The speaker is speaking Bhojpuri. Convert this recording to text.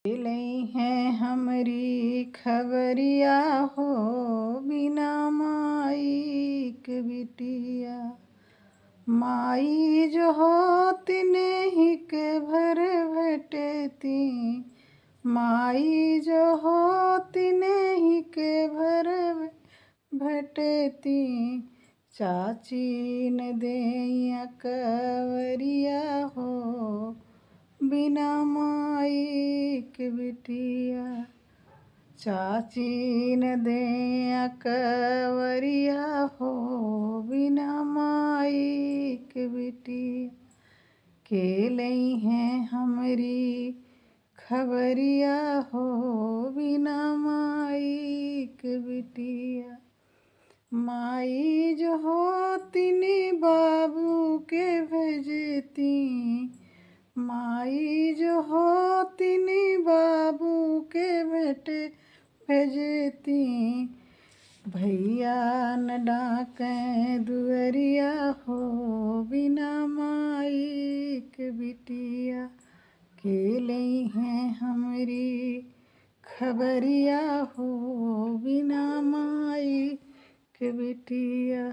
लई है हमरी खबरिया हो, बिना माई के बिटिया। माई जो होत नहीं के भर भेटती, माई जो होत नहीं के भर भेटती। चाची न देइया कवरिया हो, बिना माई के बिटिया। चाची न देइया कवरिया हो, बिना माई के बिटिया। के लई है हमरी खबरिया हो, बिना माई के बिटिया। माई जो होती नी बाबू के भेजती, माई जो होती नी बाबू के बेटे भेजती। भैया न डाकें दुअरिया हो, बिना माई के बिटिया। के लई है हमरी खबरिया हो, बिना माई के बिटिया।